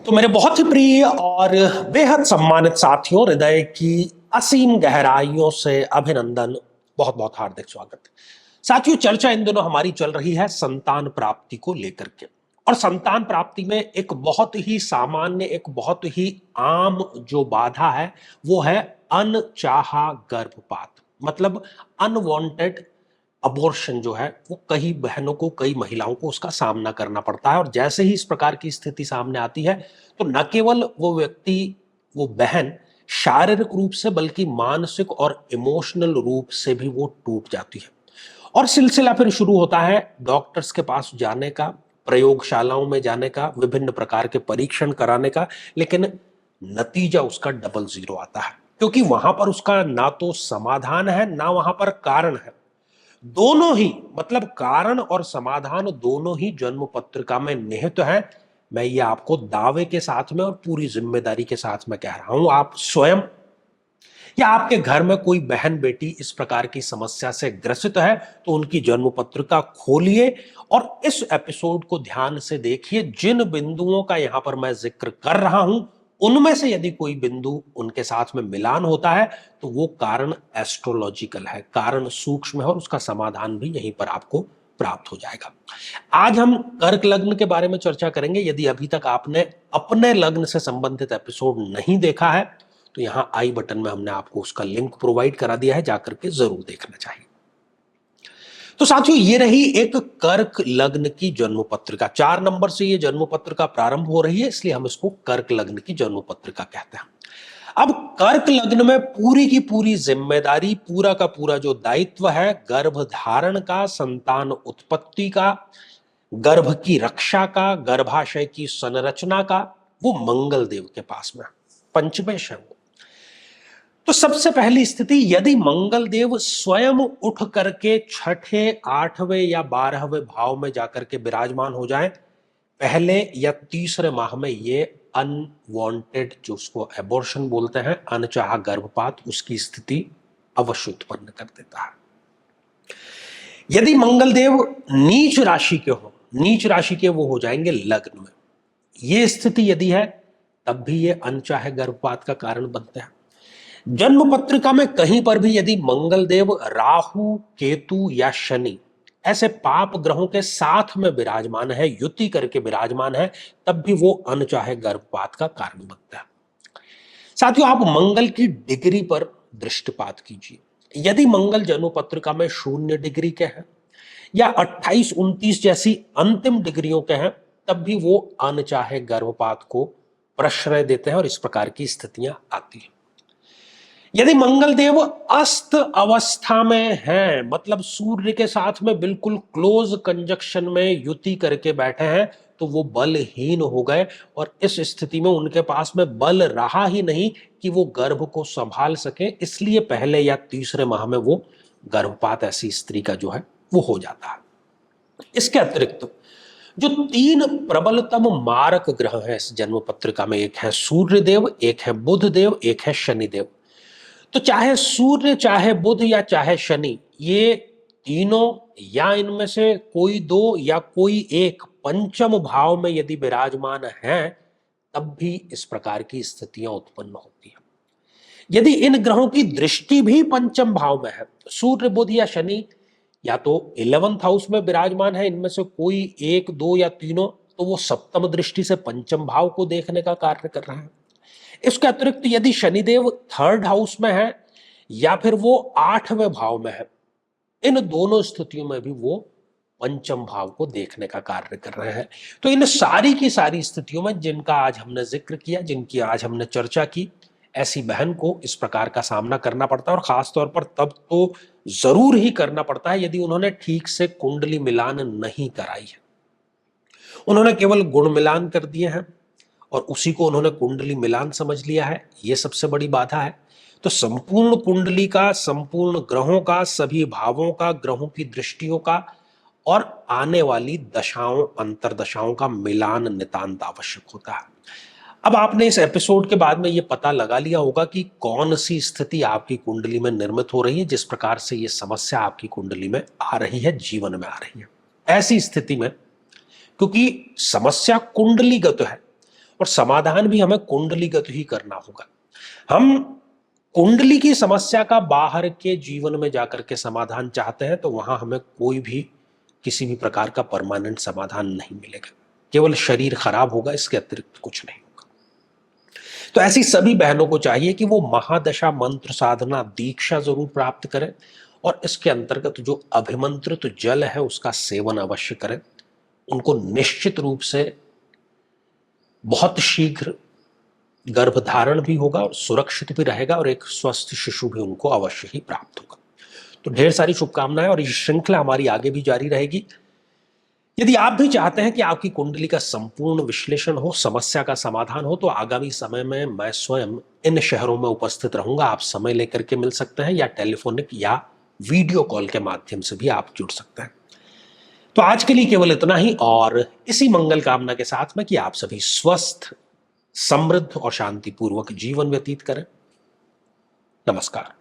तो मेरे बहुत ही प्रिय और बेहद सम्मानित साथियों, हृदय की असीम गहराइयों से अभिनंदन, बहुत बहुत हार्दिक स्वागत। साथियों, चर्चा इन दिनों हमारी चल रही है संतान प्राप्ति को लेकर के। और संतान प्राप्ति में एक बहुत ही सामान्य, एक बहुत ही आम जो बाधा है वो है अनचाहा गर्भपात, मतलब अनवांटेड अबॉर्शन जो है वो कई बहनों को, कई महिलाओं को उसका सामना करना पड़ता है। और जैसे ही इस प्रकार की स्थिति सामने आती है तो न केवल वो व्यक्ति, वो बहन शारीरिक रूप से बल्कि मानसिक और इमोशनल रूप से भी वो टूट जाती है। और सिलसिला फिर शुरू होता है डॉक्टर्स के पास जाने का, प्रयोगशालाओं में जाने का, विभिन्न प्रकार के परीक्षण कराने का, लेकिन नतीजा उसका डबल जीरो आता है, क्योंकि वहां पर उसका ना तो समाधान है ना वहां पर कारण है। दोनों ही, मतलब कारण और समाधान दोनों ही जन्म पत्रिका में निहित है। मैं ये आपको दावे के साथ में और पूरी जिम्मेदारी के साथ में कह रहा हूं। आप स्वयं या आपके घर में कोई बहन बेटी इस प्रकार की समस्या से ग्रसित है तो उनकी जन्म पत्रिका खोलिए और इस एपिसोड को ध्यान से देखिए। जिन बिंदुओं का यहां पर मैं जिक्र कर रहा हूं उनमें से यदि कोई बिंदु उनके साथ में मिलान होता है तो वो कारण एस्ट्रोलॉजिकल है, कारण सूक्ष्म है और उसका समाधान भी यहीं पर आपको प्राप्त हो जाएगा। आज हम कर्क लग्न के बारे में चर्चा करेंगे। यदि अभी तक आपने अपने लग्न से संबंधित एपिसोड नहीं देखा है तो यहां आई बटन में हमने आपको उसका लिंक प्रोवाइड करा दिया है, जाकर के जरूर देखना चाहिए। तो साथियों, ये रही एक कर्क लग्न की जन्म पत्रिका। 4 नंबर से ये जन्म पत्रिका प्रारंभ हो रही है, इसलिए हम इसको कर्क लग्न की जन्म पत्रिका कहते हैं। अब कर्क लग्न में पूरी की पूरी जिम्मेदारी, पूरा का पूरा जो दायित्व है गर्भ धारण का, संतान उत्पत्ति का, गर्भ की रक्षा का, गर्भाशय की संरचना का, वो मंगल देव के पास में, पंचमेश है वो। तो सबसे पहली स्थिति, यदि मंगल देव स्वयं उठ करके छठे, आठवें या 12वें भाव में जाकर के विराजमान हो जाएं, पहले या तीसरे माह में ये अनवांटेड, जो उसको एबॉर्शन बोलते हैं, अनचाहा गर्भपात, उसकी स्थिति अवश्य उत्पन्न कर देता है। यदि मंगल देव नीच राशि के हो, नीच राशि के वो हो जाएंगे लग्न में, ये स्थिति यदि है तब भी ये अनचाहे गर्भपात का कारण बनते हैं। जन्म पत्रिका में कहीं पर भी यदि मंगल देव राहु, केतु या शनि ऐसे पाप ग्रहों के साथ में विराजमान है, युति करके विराजमान है, तब भी वो अनचाहे गर्भपात का कारण बनता है। साथियों, आप मंगल की डिग्री पर दृष्टिपात कीजिए। यदि मंगल जन्म पत्रिका में 0 डिग्री के हैं या 28, 29 जैसी अंतिम डिग्रियों के हैं, तब भी वो अनचाहे गर्भपात को प्रश्रय देते हैं और इस प्रकार की स्थितियां आती हैं। यदि मंगल देव अस्त अवस्था में है, मतलब सूर्य के साथ में बिल्कुल क्लोज कंजक्शन में युति करके बैठे हैं, तो वो बलहीन हो गए और इस स्थिति में उनके पास में बल रहा ही नहीं कि वो गर्भ को संभाल सके, इसलिए पहले या तीसरे माह में वो गर्भपात ऐसी स्त्री का जो है वो हो जाता है। इसके अतिरिक्त जो 3 प्रबलतम मारक ग्रह हैं इस जन्म पत्रिका में, एक है सूर्य देव, एक है बुध देव, एक है शनि देव। तो चाहे सूर्य, चाहे बुध या चाहे शनि, ये तीनों या इनमें से कोई 2 या कोई एक पंचम भाव में यदि विराजमान हैं, तब भी इस प्रकार की स्थितियां उत्पन्न होती हैं। यदि इन ग्रहों की दृष्टि भी पंचम भाव में है, सूर्य, बुध या शनि या तो 11th हाउस में विराजमान है, इनमें से कोई 1, 2 या तीनों, तो वो सप्तम दृष्टि से पंचम भाव को देखने का कार्य कर रहा है। इसके अतिरिक्त यदि शनिदेव 3rd हाउस में है या फिर वो 8वें भाव में है, इन दोनों स्थितियों में भी वो पंचम भाव को देखने का कार्य कर रहे हैं। तो इन सारी की सारी स्थितियों में जिनका आज हमने जिक्र किया, जिनकी आज हमने चर्चा की, ऐसी बहन को इस प्रकार का सामना करना पड़ता है। और खासतौर पर तब तो जरूर ही करना पड़ता है यदि उन्होंने ठीक से कुंडली मिलान नहीं कराई है। उन्होंने केवल गुण मिलान कर दिए हैं और उसी को उन्होंने कुंडली मिलान समझ लिया है, ये सबसे बड़ी बाधा है। तो संपूर्ण कुंडली का, संपूर्ण ग्रहों का, सभी भावों का, ग्रहों की दृष्टियों का और आने वाली दशाओं, अंतरदशाओं का मिलान नितांत आवश्यक होता है। अब आपने इस एपिसोड के बाद में ये पता लगा लिया होगा कि कौन सी स्थिति आपकी कुंडली में निर्मित हो रही है, जिस प्रकार से ये समस्या आपकी कुंडली में आ रही है, जीवन में आ रही है। ऐसी स्थिति में क्योंकि समस्या कुंडलीगत है और समाधान भी हमें कुंडलीगत ही करना होगा। हम कुंडली की समस्या का बाहर के जीवन में जाकर के समाधान चाहते हैं तो वहां हमें कोई भी किसी भी प्रकार का परमानेंट समाधान नहीं मिलेगा, केवल शरीर खराब होगा, इसके अतिरिक्त कुछ नहीं होगा। तो ऐसी सभी बहनों को चाहिए कि वो महादशा मंत्र साधना दीक्षा जरूर प्राप्त करें और इसके अंतर्गत जो अभिमंत्रित जल है उसका सेवन अवश्य करें। उनको निश्चित रूप से बहुत शीघ्र गर्भधारण भी होगा और सुरक्षित भी रहेगा और एक स्वस्थ शिशु भी उनको अवश्य ही प्राप्त होगा। तो ढेर सारी शुभकामनाएं और ये श्रृंखला हमारी आगे भी जारी रहेगी। यदि आप भी चाहते हैं कि आपकी कुंडली का संपूर्ण विश्लेषण हो, समस्या का समाधान हो, तो आगामी समय में मैं स्वयं इन शहरों में उपस्थित रहूंगा। आप समय लेकर के मिल सकते हैं या टेलीफोनिक या वीडियो कॉल के माध्यम से भी आप जुड़ सकते हैं। तो आज के लिए केवल इतना ही और इसी मंगल कामना के साथ में कि आप सभी स्वस्थ, समृद्ध और शांतिपूर्वक जीवन व्यतीत करें। नमस्कार।